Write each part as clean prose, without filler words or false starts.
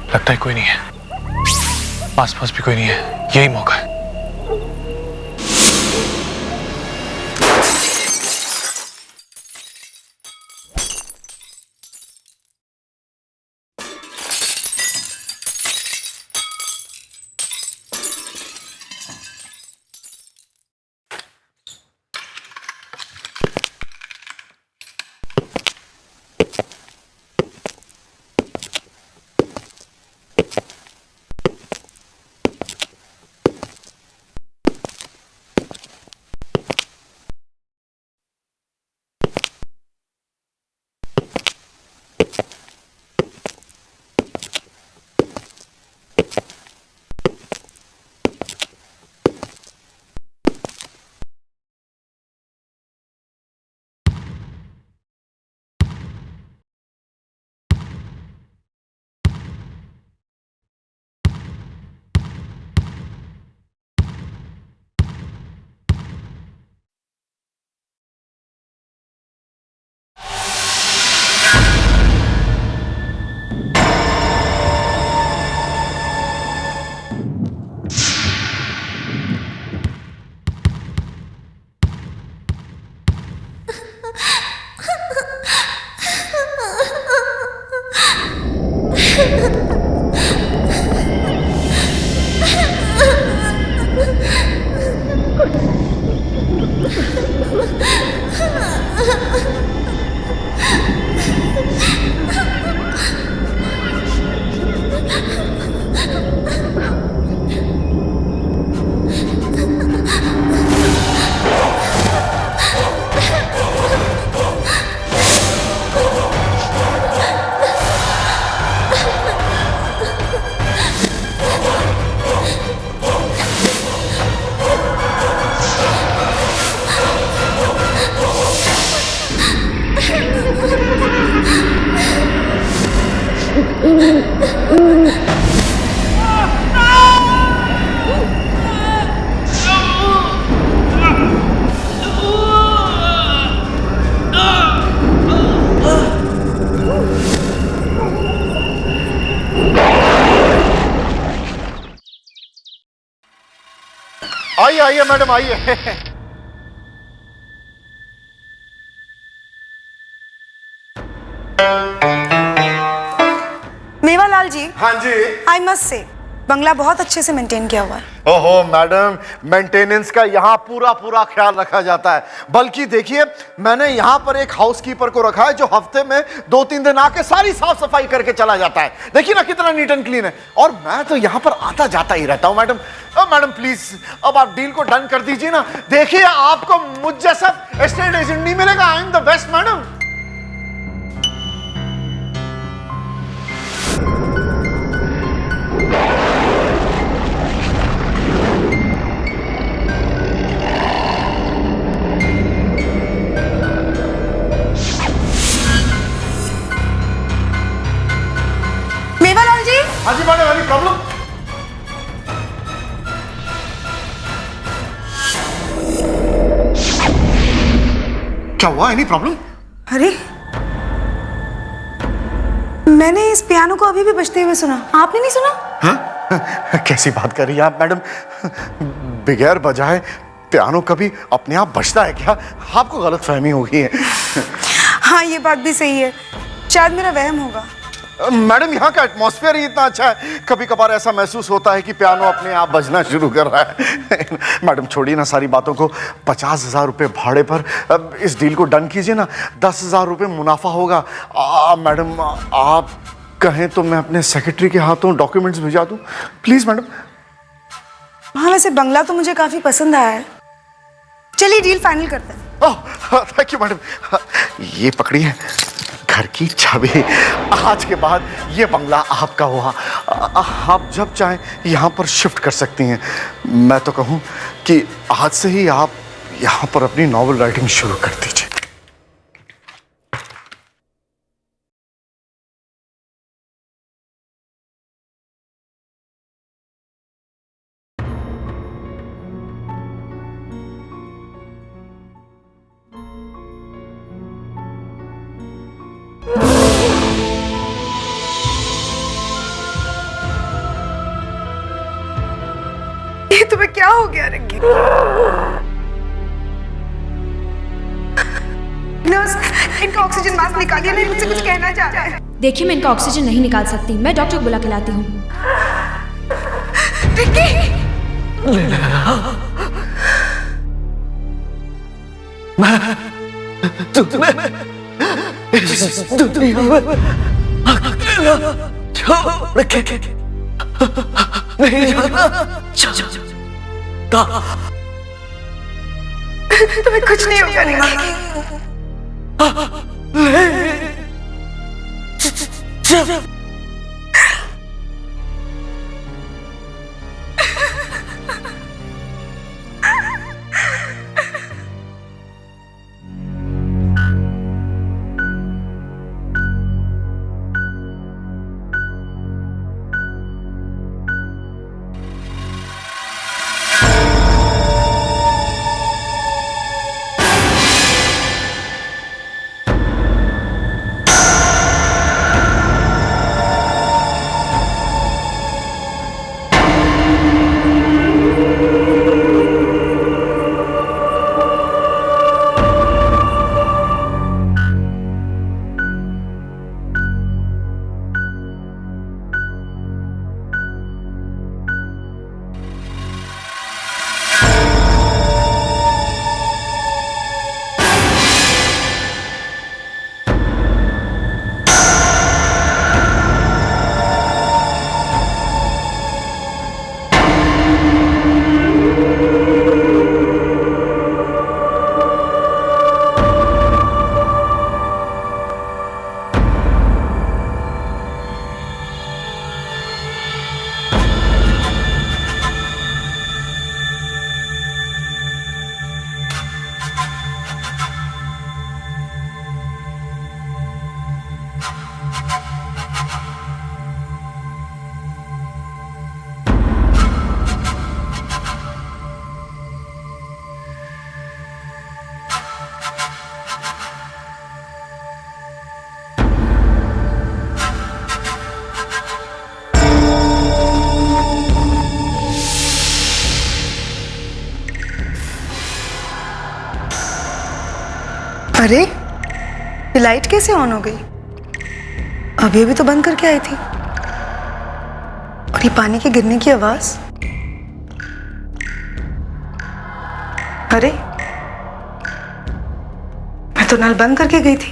लगता है कोई नहीं है, पास पास भी कोई नहीं है, यही मौका है। आइए आइए मैडम आइए। मेवालाल जी। हाँ जी। आई मस्ट से बंगला बहुत अच्छे से मेंटेन किया हुआ है। ओहो मैडम, मेंटेनेंस का यहाँ पूरा पूरा ख्याल रखा जाता है। बल्कि देखिए, मैंने यहाँ पर एक हाउसकीपर को रखा है जो हफ्ते में 2-3 दिन आके सारी साफ सफाई करके चला जाता है। देखिए ना कितना नीट एंड क्लीन है। और मैं तो यहाँ पर आता जाता ही रहता हूँ मैडम। मैडम प्लीज अब आप डील को डन कर दीजिए ना। देखिए आपको मुझ जैसा एस्टेट एजेंट नहीं मिलेगा। I am the best madam. Mewalal ji. हाँ जी मैडम, एनी प्रॉब्लम? क्या हुआ? Any problem? अरे, मैंने इस पियानो को अभी भी बजते हुए सुना, आपने नहीं सुना? हाँ? कैसी बात कर रही हैं आप मैडम? बगैर बजाए पियानो कभी अपने आप बजता है क्या? आपको गलत फहमी हो गई है। हाँ, ये बात भी सही है, शायद मेरा वहम होगा। मैडम यहाँ का एटमॉस्फेयर ही इतना अच्छा है, कभी कभार ऐसा महसूस होता है कि पियानो अपने आप बजना शुरू कर रहा है। मैडम छोड़िए ना सारी बातों को, 50,000 रुपये भाड़े पर अब इस डील को डन कीजिए ना। 10,000 रुपये मुनाफा होगा। मैडम आप कहें तो मैं अपने सेक्रेटरी के हाथों डॉक्यूमेंट्स भिजवा दूं, प्लीज मैडम। हाँ, वैसे बंगला तो मुझे काफी पसंद आया है, चलिए डील फाइनल करते हैं। Thank you madam. ये पकड़िए घर की चाबी। आज के बाद ये बंगला आपका हुआ। आप जब चाहें यहाँ पर शिफ्ट कर सकती हैं। मैं तो कहूँ कि आज से ही आप यहाँ पर अपनी नॉवेल राइटिंग शुरू कर दीजिए। ये तुम्हें क्या हो गया रिक्की? नर्स, इनका ऑक्सीजन मास्क निकालिए, नहीं मुझसे कुछ कहना चाह रहा है। देखिए, मैं इनका ऑक्सीजन नहीं निकाल सकती, मैं डॉक्टर को बुला के लाती हूँ। रिक्की! तुम्हें इस दुनिया में अकेला छोड़ के नहीं जाना चाहता। तुम्हें कुछ नहीं होगा रिक्की। अरे, ये लाइट कैसे ऑन हो गई? अभी अभी तो बंद करके आई थी। और ये पानी के गिरने की आवाज। अरे, मैं तो नल बंद करके गई थी,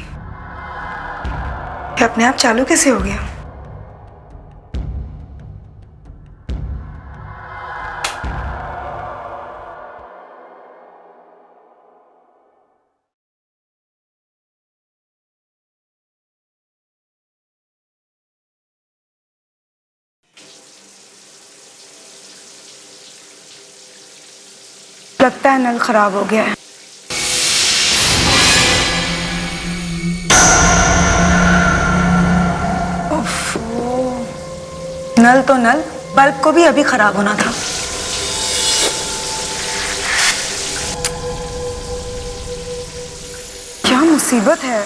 ये अपने आप चालू कैसे हो गया? लगता है नल खराब हो गया है। नल तो नल, बल्ब को भी अभी खराब होना था। क्या मुसीबत है।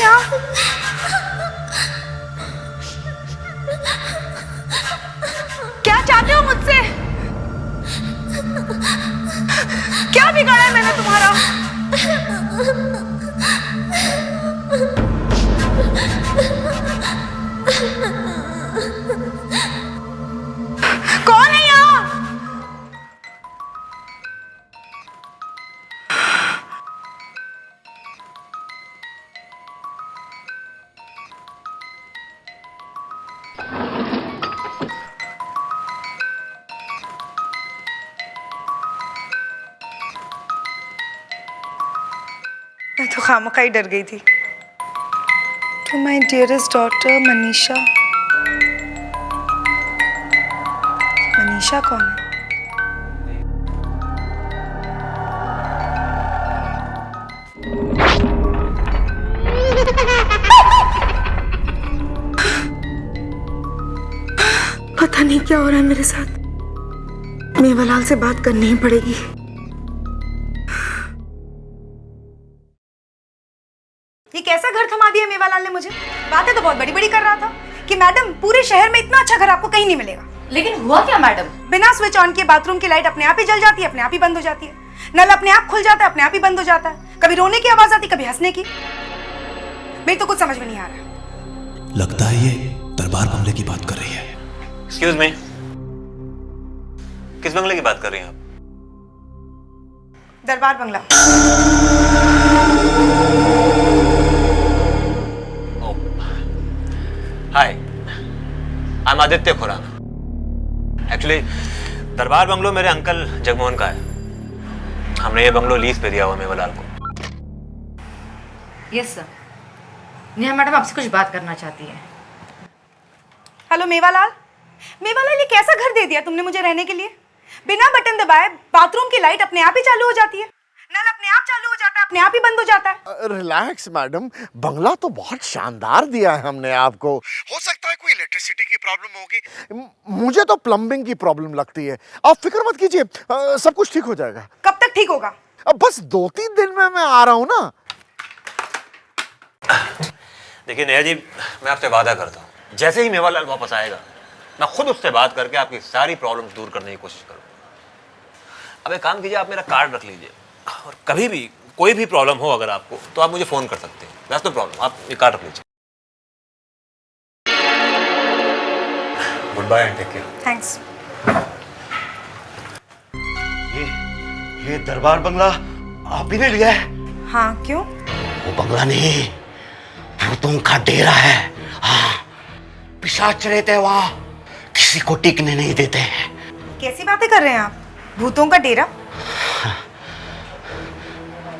यहाँ? क्या चाहते हो मुझसे? क्या बिगाड़ा है मैंने तुम्हारा? कौन है यहाँ? मैं तो खामखा ही डर गई थी। To my dearest daughter Manisha. Manisha कौन है? पता नहीं क्या हो रहा है मेरे साथ। मेवालाल से बात करनी ही पड़ेगी। ये कैसा घर थमा दिया मेवालाल ने मुझे? बातें तो बहुत बड़ी बड़ी कर रहा था कि मैडम पूरे शहर में इतना अच्छा घर आपको कहीं नहीं मिलेगा। लेकिन हुआ क्या मैडम? बिना स्विच ऑन किए बाथरूम की लाइट अपने आप ही जल जाती है, अपने आप ही बंद हो जाती है। नल अपने आप खुल जाता है, अपने आप ही बंद हो जाता है। कभी रोने की आवाज आती, कभी हंसने की। मेरी तो कुछ समझ में नहीं आ रहा। लगता है ये दरबार बंगले की बात कर रही है। एक्सक्यूज मी, किस बंगले की बात कर रही हैं आप? Darbar Bangla. Hi, I am Aditya Khurana. Actually Darbar bungalow मेरे अंकल जगमोहन का है। हमने ये बंगलो लीज पे दिया हुआ मेवालाल को। Yes sir. नेहा मैडम आपसे कुछ बात करना चाहती है। हेलो मेवालाल। मेवालाल, ये कैसा घर दे दिया तुमने मुझे रहने के लिए? बिना बटन दबाए बाथरूम की लाइट अपने आप ही चालू हो जाती है, नल अपने आप चालू हो जाता है, अपने आप ही बंद हो जाता है। रिलैक्स मैडम, बंगला तो बहुत शानदार दिया है हमने आपको। हो सकता है कोई इलेक्ट्रिसिटी की प्रॉब्लम होगी, मुझे तो प्लम्बिंग की प्रॉब्लम लगती है। आप फिक्र मत कीजिए, सब कुछ ठीक हो जाएगा। कब तक ठीक होगा? अब बस 2-3 दिन में मैं आ रहा हूँ ना। देखिए नेहा जी, मैं आपसे वादा करता हूँ, जैसे ही मेवालाल वापस आएगा मैं खुद उससे बात करके आपकी सारी प्रॉब्लम्स दूर करने की कोशिश करूँगा। अब एक काम कीजिए, आप मेरा कार्ड रख लीजिए और कभी भी कोई भी प्रॉब्लम हो अगर आपको, तो आप मुझे फ़ोन कर सकते हैं। दैट्स नो प्रॉब्लम, आप ये कार्ड रख लीजिए। Good bye and take care. Thanks. ये दरबार बंगला आप ही ने लिया है? हाँ, क्यों? वो बंगला नहीं, भूतों का डेरा है। हाँ, पिशाच रहते हैं वहाँ, किसी को टिकने नहीं देते हैं। कैसी बातें कर रहे हैं आप? भूतों का डेरा?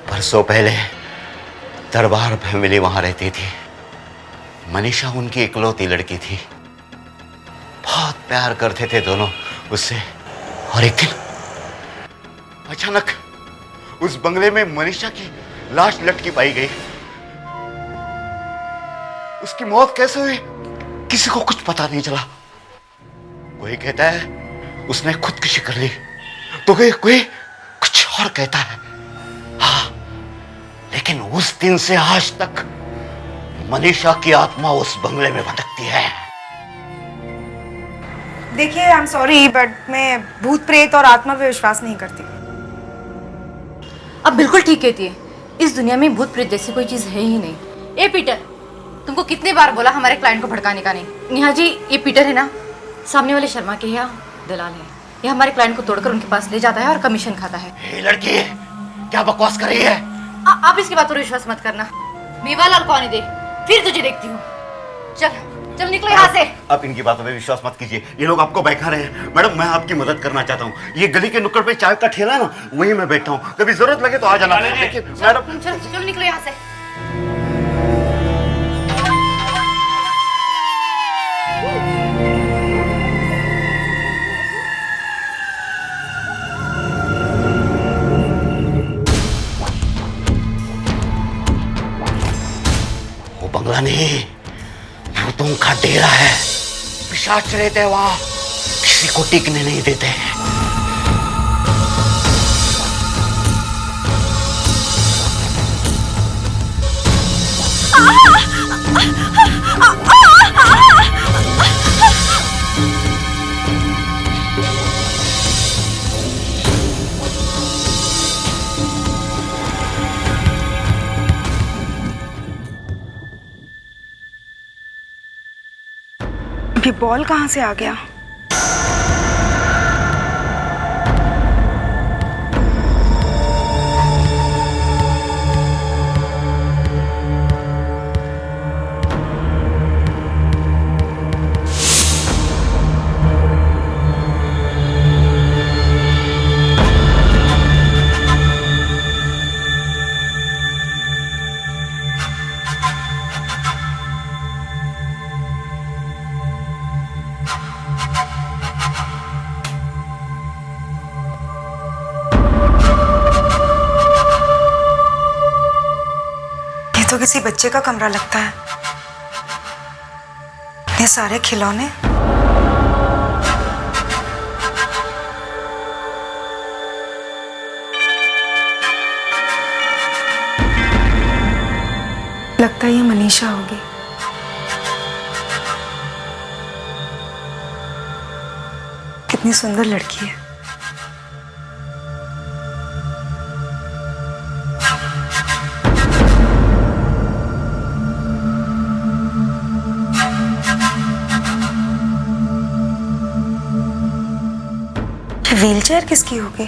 परसों पहले दरबार फैमिली वहां रहती थी। मनीषा उनकी इकलौती लड़की थी। बहुत प्यार करते थे दोनों उससे। और एक दिन अचानक उस बंगले में मनीषा की लाश लटकी पाई गई। उसकी मौत कैसे हुई किसी को कुछ पता नहीं चला। कोई कहता है उसने खुदकुशी कर ली, तो कोई कुछ और कहता है। हाँ, लेकिन उस दिन से आज तक मनीषा की आत्मा उस बंगले में भटकती है। देखिए, आई एम सॉरी बट मैं भूत प्रेत और आत्मा पे विश्वास नहीं करती। अब बिल्कुल ठीक कहती है। इस दुनिया में भूत प्रेत जैसी कोई चीज है ही नहीं। ए पीटर, तुमको कितनी बार बोला हमारे क्लाइंट को भड़काने का नहीं। नेहा जी, ये पीटर है ना, सामने वाले शर्मा के यहाँ दलाल है। ये हमारे क्लाइंट को तोड़कर उनके पास ले जाता है और कमीशन खाता है। ये लड़की क्या बकवास कर रही है? आप इसकी बातों पर विश्वास मत करना। मेवालाल को आने दे, फिर तुझे देखती हूँ। चल चल निकलो यहाँ से। आप इनकी बातों पे विश्वास मत कीजिए, ये लोग आपको बहका रहे हैं। मैडम, मैं आपकी मदद करना चाहता हूँ। ये गली के नुक्कड़ पे चाय का ठेला है ना, वहीं मैं बैठा हूँ। कभी जरूरत लगे तो आ जाना। लेकिन मैडम, चल चल निकलो यहाँ से। वो बंगला नहीं, भूतों का डेरा है। पिशाच रहते हैं वहाँ, किसी को टिकने नहीं देते हैं। ये बॉल कहाँ से आ गया? तो किसी बच्चे का कमरा लगता है। इतने सारे खिलौने। लगता है ये मनीषा होगी। कितनी सुंदर लड़की है। व्हीलचेयर किसकी होगी?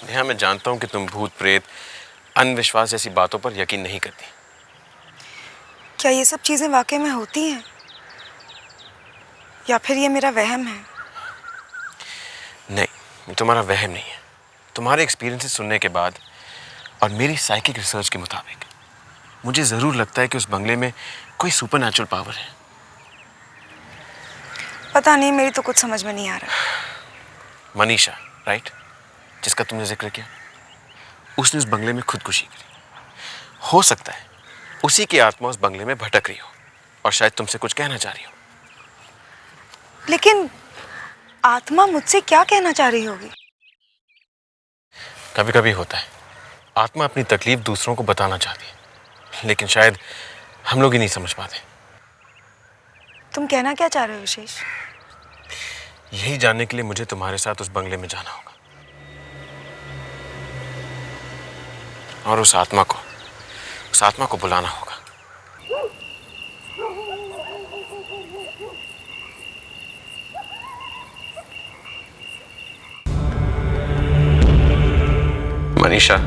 नेहा, मैं जानता हूं कि तुम भूत प्रेत अंधविश्वास जैसी बातों पर यकीन नहीं करती। क्या ये सब चीजें वाकई में होती हैं या फिर ये मेरा वहम है? नहीं, ये तुम्हारा वहम नहीं है। तुम्हारे एक्सपीरियंसेस सुनने के बाद और मेरी साइकिक रिसर्च के मुताबिक मुझे ज़रूर लगता है कि उस बंगले में कोई सुपरनैचुरल पावर है। पता नहीं, मेरी तो कुछ समझ में नहीं आ रहा। मनीषा, राइट, जिसका तुमने जिक्र किया, उसने उस बंगले में खुदकुशी करी। हो सकता है उसी की आत्मा उस बंगले में भटक रही हो और शायद तुमसे कुछ कहना चाह रही हो। लेकिन आत्मा मुझसे क्या कहना चाह रही होगी? कभी कभी होता है, आत्मा अपनी तकलीफ दूसरों को बताना चाहती है, लेकिन शायद हम लोग ही नहीं समझ पाते। तुम कहना क्या चाह रहे हो विशेष? यही जानने के लिए मुझे तुम्हारे साथ उस बंगले में जाना होगा और उस आत्मा को बुलाना होगा। मनीषा,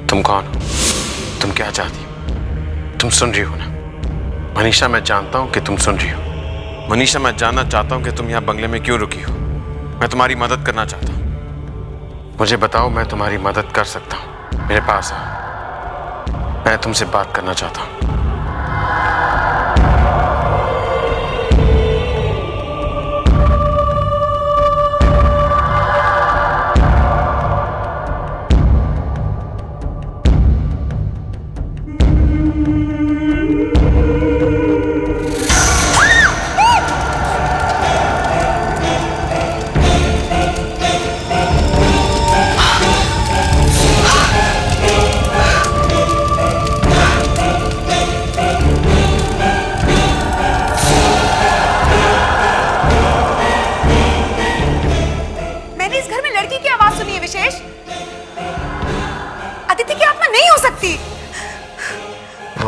तुम कौन हो? तुम क्या चाहती हो? तुम सुन रही हो ना? मनीषा, मैं जानता हूं कि तुम सुन रही हो। मनीषा, मैं जानना चाहता हूं कि तुम यहां बंगले में क्यों रुकी हो। मैं तुम्हारी मदद करना चाहता हूं। मुझे बताओ, मैं तुम्हारी मदद कर सकता हूं। मेरे पास आओ, मैं तुमसे बात करना चाहता हूं।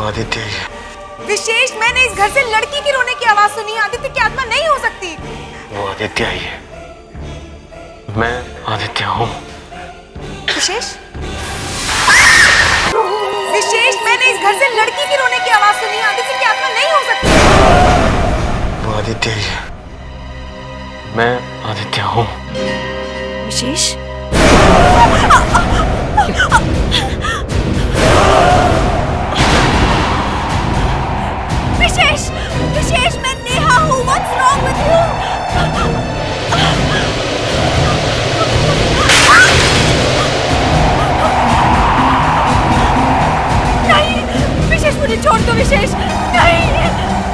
आदित्य, विशेष, मैंने इस घर से लड़की की रोने की आवाज सुनी। आदित्य की आत्मा नहीं हो सकती। वो आदित्य ही है। मैं आदित्य हूँ। विशेष, विशेष, मैंने इस घर से लड़की की रोने की आवाज सुनी। आदित्य की आत्मा नहीं हो सकती। आदित्य ही है। मैं आदित्य हूँ। विशेष, विशेष, विशेष, मैं नेहा हूँ। What's wrong with you? नहीं, विशेष मुझे छोड़ दो विशेष। नहीं,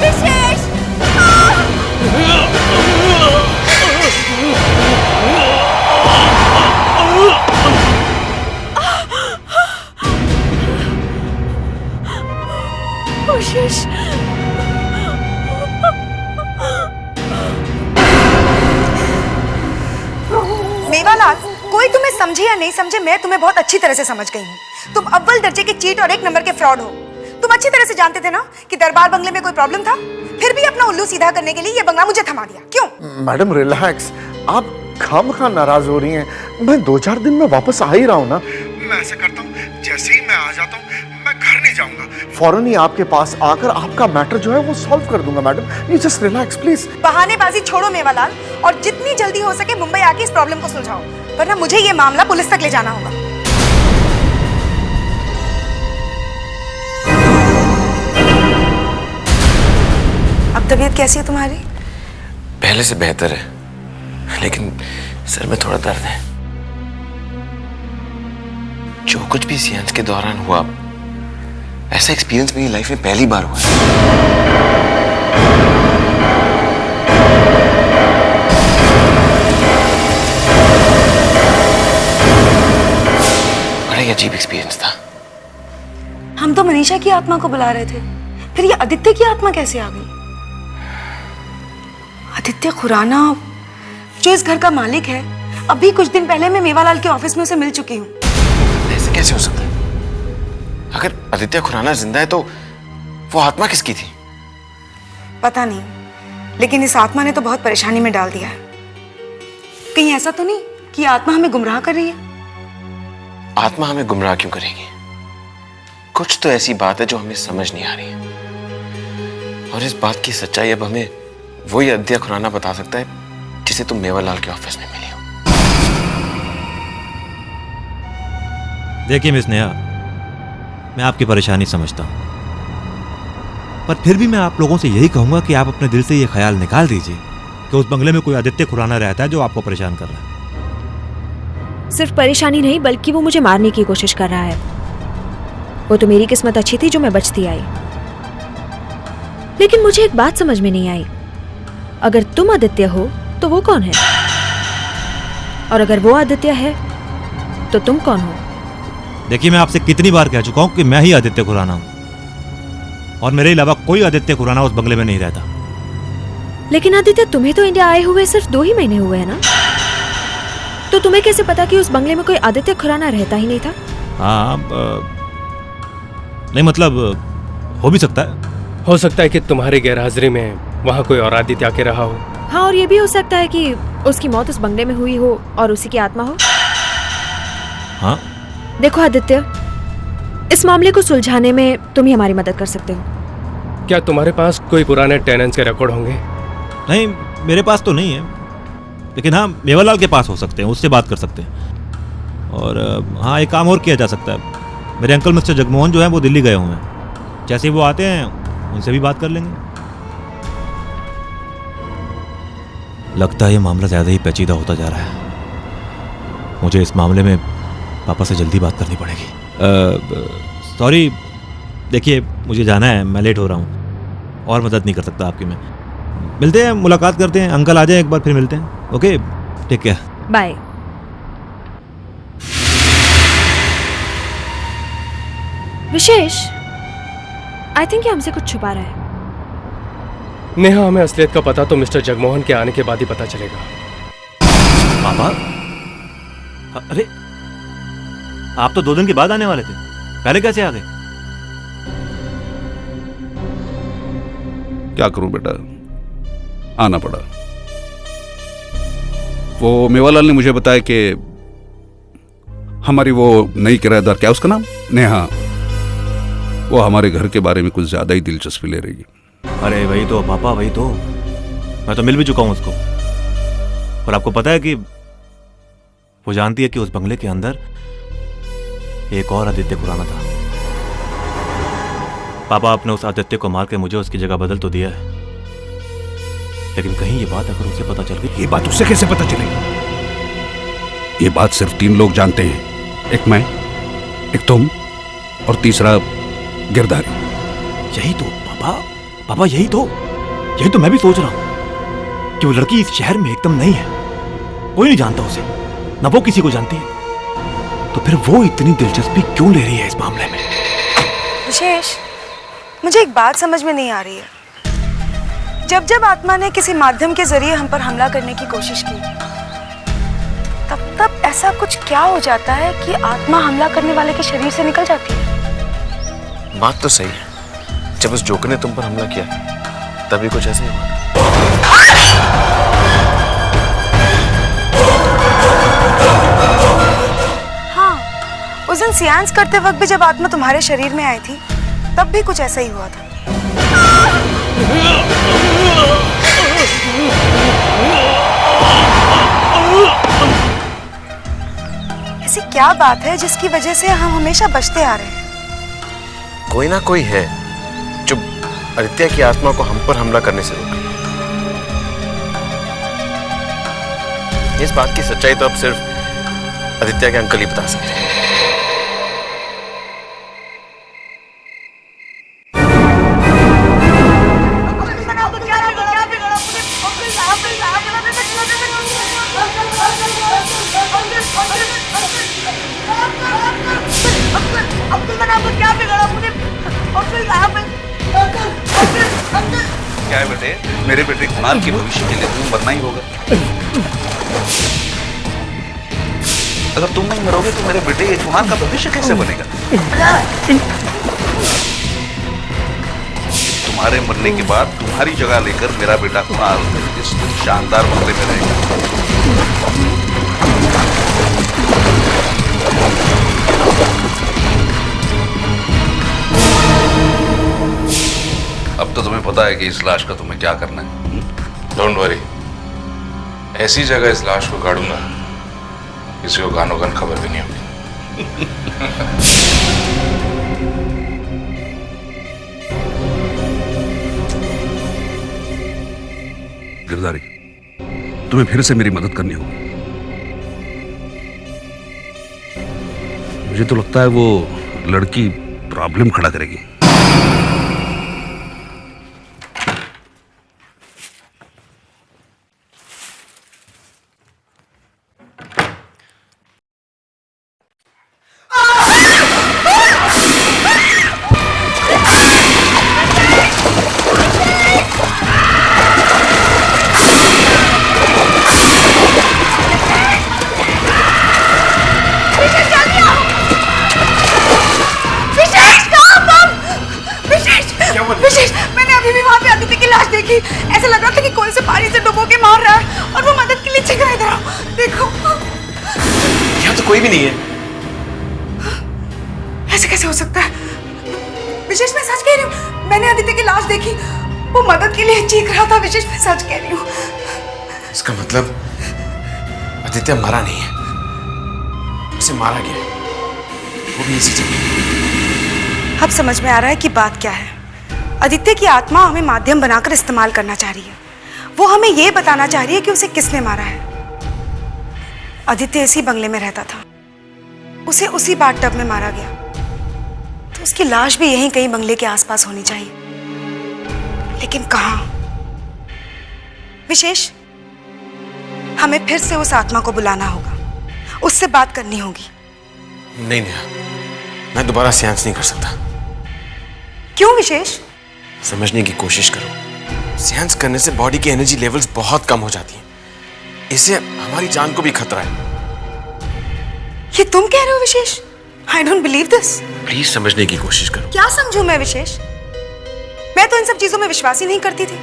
विशेष। विशेष, मेवालाल, कोई तुम्हें समझे या नहीं समझे, मैं तुम्हें बहुत अच्छी तरह से समझ गई हूँ। तुम अव्वल दर्जे के चीट और एक नंबर के फ्रॉड हो। तुम अच्छी तरह से जानते थे ना कि दरबार बंगले में कोई प्रॉब्लम था, फिर भी अपना उल्लू सीधा करने के लिए ये बंगला मुझे थमा दिया। क्यों? मैडम रिलैक्स, आप खामखा नाराज हो रही हैं। मैं 2-4 दिन में वापस आ ही रहा हूँ ना। मैं ऐसा करता हूँ, जैसे ही मैं आ जाता हूँ मैं घर नहीं जाऊंगा, फौरन ही आपके पास आकर आपका मैटर जो है वो सॉल्व कर दूंगा। Madam you just relax please. बहानेबाजी छोड़ो मेवालाल, और जितनी जल्दी हो सके मुंबई आके इस प्रॉब्लम को सुलझाओ, वरना मुझे ये मामला पुलिस तक ले जाना होगा। अब तबीयत कैसी है तुम्हारी? पहले से बेहतर है, लेकिन सर में थोड़ा दर्द है। जो कुछ भी सीएंस के दौरान हुआ, ऐसा एक्सपीरियंस मेरी लाइफ में पहली बार हुआ है। बड़ा ही अजीब एक्सपीरियंस था। हम तो मनीषा की आत्मा को बुला रहे थे, फिर ये आदित्य की आत्मा कैसे आ गई? आदित्य खुराना जो इस घर का मालिक है, अभी कुछ दिन पहले मैं मेवालाल के ऑफिस में उसे मिल चुकी हूँ। ऐसे कैसे हो सकता है? अगर आदित्य खुराना जिंदा है तो वो आत्मा किसकी थी? पता नहीं, लेकिन इस आत्मा ने तो बहुत परेशानी में डाल दिया है। कहीं ऐसा तो नहीं कि आत्मा हमें गुमराह कर रही है? आत्मा हमें गुमराह क्यों करेगी? कुछ तो ऐसी बात है जो हमें समझ नहीं आ रही है, और इस बात की सच्चाई अब हमें वही आदित्य खुराना बता सकता है जिसे तुम मेवालाल के ऑफिस में मिली हो। देखिए मिस नेहा, मैं आपकी परेशानी समझता हूँ, पर फिर भी मैं आप लोगों से यही कहूंगा कि आप अपने दिल से ये ख्याल निकाल दीजिए कि उस बंगले में कोई आदित्य खुराना रहता है जो आपको परेशान कर रहा है। सिर्फ परेशानी नहीं बल्कि वो मुझे मारने की कोशिश कर रहा है। वो तो मेरी किस्मत अच्छी थी जो मैं बचती आई, लेकिन मुझे एक बात समझ में नहीं आई। अगर तुम आदित्य हो तो वो कौन है, और अगर वो आदित्य है तो तुम कौन हो? देखिए, मैं आपसे कितनी बार कह चुका हूँ कि मैं ही आदित्य खुराना हूँ, और मेरे अलावा कोई आदित्य खुराना उस बंगले में नहीं रहता। लेकिन आदित्य, तुम्हें तो इंडिया आए हुए सिर्फ 2 ही महीने हुए हैं ना, तो तुम्हें कैसे पता कि उस बंगले में कोई आदित्य खुराना रहता ही नहीं था? हाँ, नहीं मतलब हो भी सकता है। हो सकता है कि तुम्हारी गैरहाजिरी में वहाँ कोई और आदित्य आके रहा हो। हाँ, और ये भी हो सकता है कि उसकी मौत उस बंगले में हुई हो और उसी की आत्मा हो। हाँ, देखो आदित्य, इस मामले को सुलझाने में तुम ही हमारी मदद कर सकते हो। क्या तुम्हारे पास कोई पुराने टेनेंट्स के रिकॉर्ड होंगे? नहीं, मेरे पास तो नहीं है, लेकिन हाँ मेवालाल के पास हो सकते हैं, उससे बात कर सकते हैं। और हाँ, एक काम और किया जा सकता है। मेरे अंकल मिस्टर जगमोहन जो हैं वो दिल्ली गए हुए हैं, जैसे वो आते हैं उनसे भी बात कर लेंगे। लगता है ये मामला ज़्यादा ही पेचीदा होता जा रहा है। मुझे इस मामले में पापा से जल्दी बात करनी पड़ेगी। सॉरी, देखिए मुझे जाना है, मैं लेट हो रहा हूँ, और मदद नहीं कर सकता आपकी मैं। मिलते हैं, मुलाकात करते हैं, अंकल आ जाए एक बार फिर मिलते हैं। Okay, take care, bye. Vishesh, I think ये हमसे कुछ छुपा रहा है। नेहा, हमें असलियत का पता तो मिस्टर जगमोहन के आने के बाद ही पता चलेगा। पापा? अरे, आप तो 2 दिन के बाद आने वाले थे, पहले कैसे आ गए? क्या करूं बेटा, आना पड़ा। वो मेवालाल ने मुझे बताया कि हमारी वो नई किराएदार, क्या उसका नाम, नेहा, वो हमारे घर के बारे में कुछ ज्यादा ही दिलचस्पी ले रही है। अरे वही तो पापा, वही तो। मैं तो मिल भी चुका हूं उसको। और आपको पता है कि वो जानती है कि उस बंगले के अंदर एक और आदित्य खुराना था। पापा आपने उस आदित्य को मार के मुझे उसकी जगह बदल तो दिया है, लेकिन कहीं ये बात अगर उसे पता चल गई। ये बात उसे कैसे पता चलेगी? ये बात सिर्फ 3 लोग जानते हैं, एक मैं, एक तुम और तीसरा गिरधारी। यही तो पापा यही तो मैं भी सोच रहा हूं कि वो लड़की इस शहर में एकदम नहीं है, कोई नहीं जानता उसे, ना वो किसी को जानती है, तो फिर वो इतनी दिलचस्पी क्यों ले रही है इस मामले में? विशेष, मुझे एक बात समझ में नहीं आ रही है। जब जब आत्मा ने किसी माध्यम के जरिए हम पर हमला करने की कोशिश की, तब तब ऐसा कुछ क्या हो जाता है कि आत्मा हमला करने वाले के शरीर से निकल जाती है? बात तो सही है। जब उस जोकर ने तुम पर हमला किया तभी कुछ ऐसे ही हुआ। हाँ, उस दिन सियांस करते वक्त भी जब आत्मा तुम्हारे शरीर में आई थी, तब भी कुछ ऐसा ही हुआ था। ऐसी क्या बात है जिसकी वजह से हम हमेशा बचते आ रहे हैं? कोई ना कोई है जो आदित्य की आत्मा को हम पर हमला करने से रोके। इस बात की सच्चाई तो अब सिर्फ आदित्य के अंकल ही बता सकते हैं। क्या है बेटे, मेरे बेटे कुणाल के भविष्य के लिए तुम्हें मरना ही होगा। अगर तुम नहीं मरोगे तो मेरे बेटे ये कुणाल का भविष्य कैसे बनेगा? तुम्हारे मरने के बाद तुम्हारी जगह लेकर मेरा बेटा कुणाल इस शानदार बंगले में रहेगा। अब तो तुम्हें पता है कि इस लाश का तुम्हें क्या करना है। डोंट वरी, ऐसी जगह इस लाश को गाड़ूंगा किसी को गानो गन खबर भी नहीं होगी। गिरधारी, तुम्हें फिर से मेरी मदद करनी होगी। मुझे तो लगता है वो लड़की प्रॉब्लम खड़ा करेगी। ऐसा लग रहा था कि कोई से पानी से डुबो के मार रहा है और वो मदद के लिए चीख रहा है। इधर आओ, देखो। यहाँ तो कोई भी नहीं है। ऐसे कैसे हो सकता है? विशेष, मैं सच कह रही हूँ, मैंने आदित्य की लाश देखी, वो मदद के लिए चीख रहा था। विशेष, मैं सच कह रही हूँ। इसका मतलब आदित्य मरा नहीं है, उसे मारा गया है, वो भी इसी जगह। अब समझ में आ रहा है कि बात क्या है। आदित्य की आत्मा हमें माध्यम बनाकर इस्तेमाल करना चाह रही है। वो हमें यह बताना चाह रही है कि उसे किसने मारा है। आदित्य इसी बंगले में रहता था, उसे उसी बाथटब में मारा गया, तो उसकी लाश भी यहीं कहीं बंगले के आसपास होनी चाहिए, लेकिन कहां? विशेष, हमें फिर से उस आत्मा को बुलाना होगा, उससे बात करनी होगी। नहीं नेहा, मैं दोबारा सियांस नहीं कर सकता। क्यों विशेष? समझने की कोशिश करो। सियांस करने से बॉडी की एनर्जी लेवल्स बहुत कम हो जाती हैं, इससे हमारी जान को भी खतरा है। ये तुम कह रहे हो विशेष? I don't believe this। Please समझने की कोशिश करो। क्या समझूं मैं विशेष? मैं तो इन सब चीजों में विश्वास ही नहीं करती थी,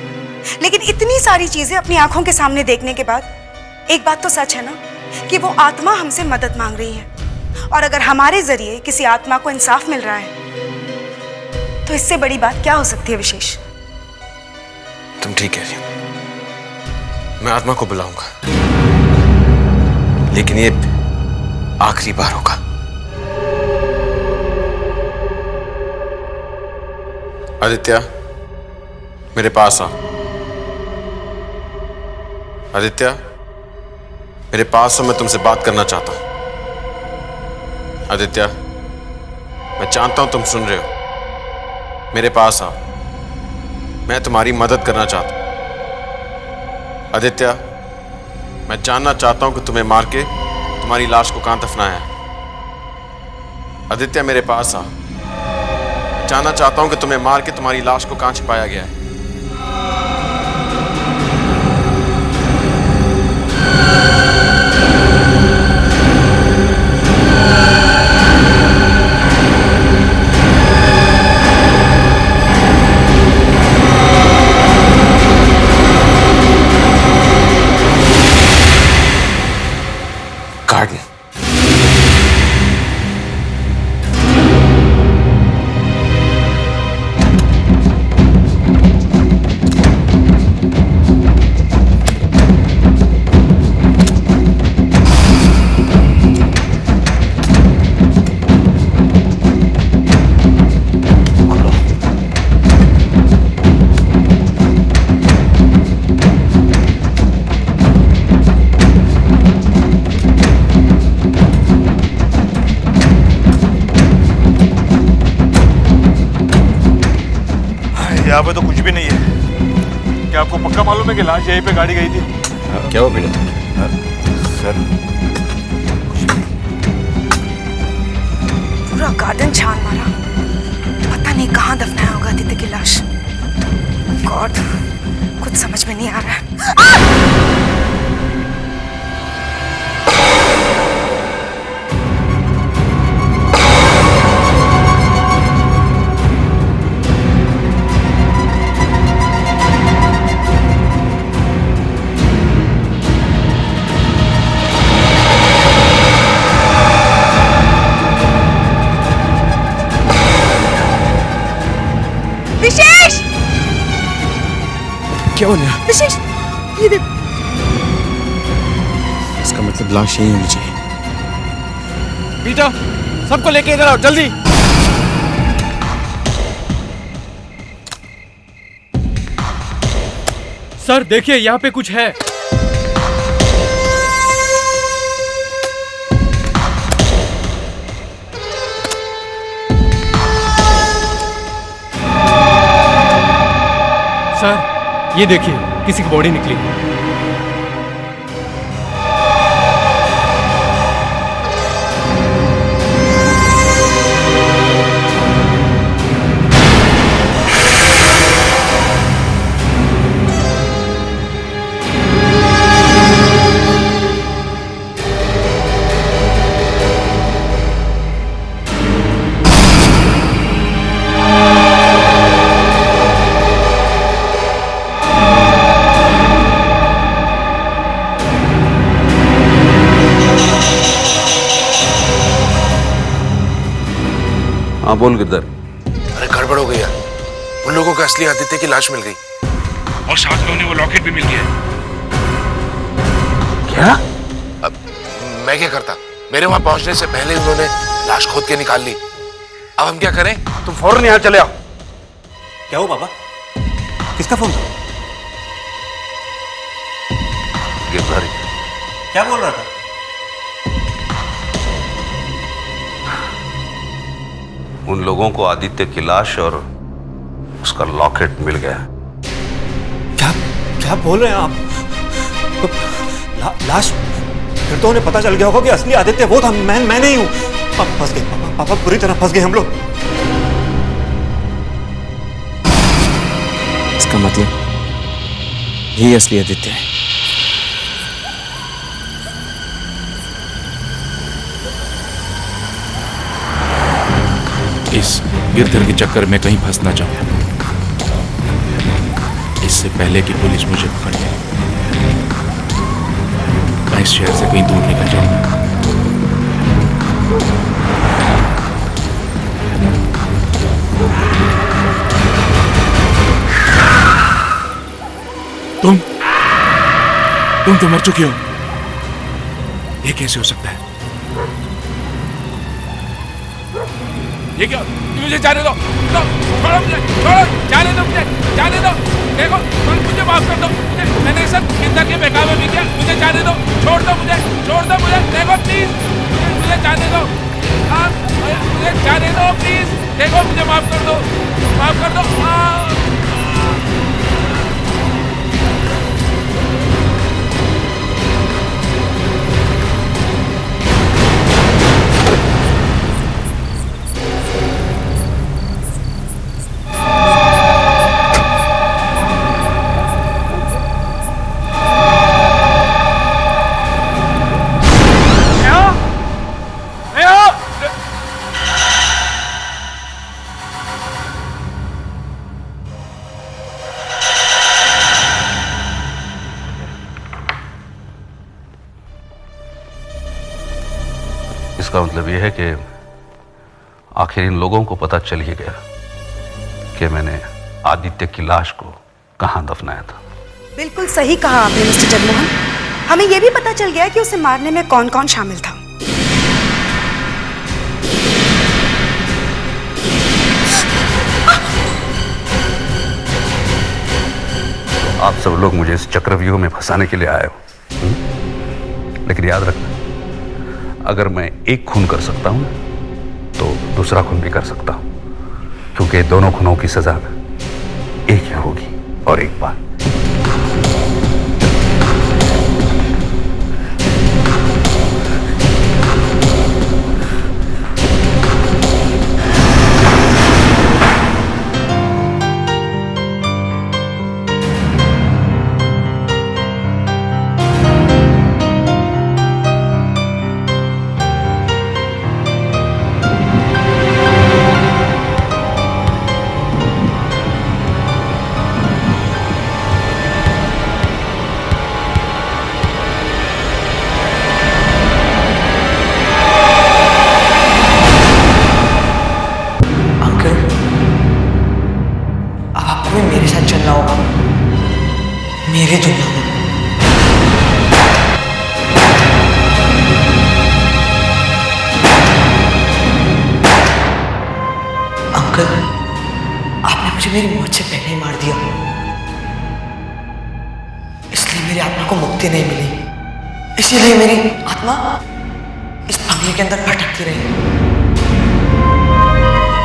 लेकिन इतनी सारी चीजें अपनी आंखों के सामने देखने के बाद एक बात तो सच है ना, कि वो आत्मा हमसे मदद मांग रही है, और अगर हमारे जरिए किसी आत्मा को इंसाफ मिल रहा है तो इससे बड़ी बात क्या हो सकती है विशेष? तुम ठीक कह रही हो। मैं आत्मा को बुलाऊंगा, लेकिन ये आखिरी बार होगा। आदित्य, मेरे पास आ। आदित्य, मेरे पास हो, मैं तुमसे बात करना चाहता हूं। आदित्य, मैं जानता हूं तुम सुन रहे हो, मेरे पास आ, मैं तुम्हारी मदद करना चाहता हूं। आदित्य, मैं जानना चाहता हूं कि तुम्हें मार के तुम्हारी लाश को कहां दफनाया है। आदित्य, मेरे पास आ, जानना चाहता हूं कि तुम्हें मार के तुम्हारी लाश को कहां छिपाया गया है। गार्डन। यहाँ पे तो कुछ भी नहीं है। क्या आपको पक्का मालूम है कि लाश यहीं पे गाड़ी गई थी? क्या हो बेटा? सर, पूरा गार्डन छान मारा, पता नहीं कहाँ दफनाया होगा आदित्य की लाश। गॉड, कुछ समझ में नहीं आ रहा है। विशेष, क्या हो गया? विशेष, ये देख। इसका मतलब लाश यही होनी चाहिए। बेटा, सबको लेके इधर आओ जल्दी। सर देखिए, यहाँ पे कुछ है। सर ये देखिए, किसी की बॉडी निकली। हाँ बोल गिरधर। अरे गड़बड़ हो गई यार, उन लोगों को असली आदित्य की लाश मिल गई और साथ में उन्हें वो लॉकेट भी मिल गया। क्या? अब मैं क्या करता, मेरे वहां पहुंचने से पहले उन्होंने लाश खोद के निकाल ली। अब हम क्या करें? तुम फौरन यहाँ चले आओ। क्या हो पापा? किसका फोन था? गिरधर। क्या बोल रहा था? उन लोगों को आदित्य की लाश और उसका लॉकेट मिल गया। क्या क्या बोल रहे हैं आप? लाश? फिर तो उन्हें पता चल गया होगा कि असली आदित्य वो था, मैं नहीं हूं। फंस गए पापा, पूरी तरह फंस गए हम लोग। इसका मतलब यही असली आदित्य है। इस गिरधर के चक्कर में कहीं फंस ना जाऊं, इससे पहले कि पुलिस मुझे पकड़ ले। मैं इस शहर से कहीं दूर निकल जाऊंगा। तुम तो मर चुकी हो। ये कैसे हो सकता है? ये क्या? मुझे जाने दो, छोड़ो मुझे, छोड़ो, जाने दो मुझे, जाने दो। देखो मुझे माफ कर दो, मैंने सब चिंता के बेकाबू भी किया, मुझे जाने दो, छोड़ दो मुझे, छोड़ दो मुझे। देखो प्लीज मुझे जाने दो, मुझे जाने दो प्लीज। देखो मुझे माफ कर दो, माफ कर दो। इसका मतलब यह है कि आखिर इन लोगों को पता चल ही गया कि मैंने आदित्य की लाश को कहां दफनाया था। बिल्कुल सही कहा आपने मिस्टर जगमोहन। हमें यह भी पता चल गया कि उसे मारने में कौन कौन शामिल था। आप सब लोग मुझे इस चक्रव्यूह में फंसाने के लिए आए हो, लेकिन याद रखना, अगर मैं एक खून कर सकता हूं तो दूसरा खून भी कर सकता हूं, क्योंकि दोनों खूनों की सजा एक ही होगी और एक बार। मेरी दुनिया में अंकल, आपने मुझे मेरी मौत से पहले ही मार दिया, इसलिए मेरी आत्मा को मुक्ति नहीं मिली। इसीलिए मेरी आत्मा इस बंगले के अंदर भटकती रही।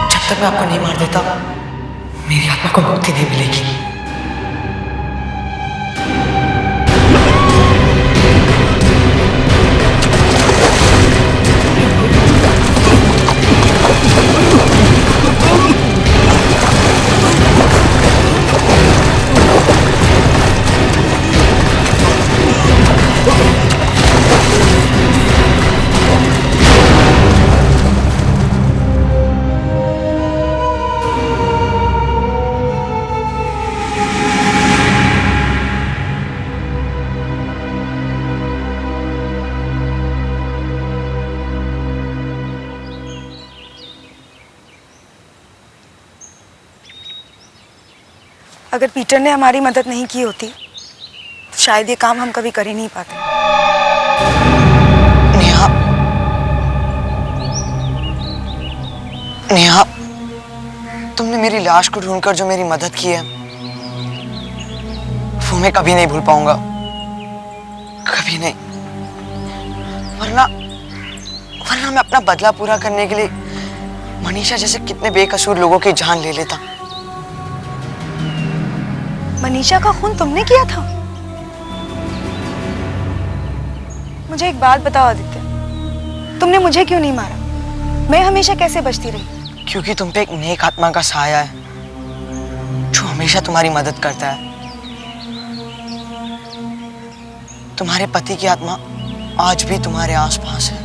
जब तक मैं आपको नहीं मार देता, मेरी आत्मा को मुक्ति नहीं मिलेगी। अगर पीटर ने हमारी मदद नहीं की होती तो शायद ये काम हम कभी कर ही नहीं पाते। नेहा, नेहा, तुमने मेरी लाश को ढूंढकर जो मेरी मदद की है वो मैं कभी नहीं भूल पाऊंगा, कभी नहीं। वरना मैं अपना बदला पूरा करने के लिए मनीषा जैसे कितने बेकसूर लोगों की जान ले लेता। मनीषा का खून तुमने किया था? मुझे एक बात बताओ आदित्य, तुमने मुझे क्यों नहीं मारा? मैं हमेशा कैसे बचती रही? क्योंकि तुम पे एक नेक आत्मा का साया है जो हमेशा तुम्हारी मदद करता है। तुम्हारे पति की आत्मा आज भी तुम्हारे आसपास है।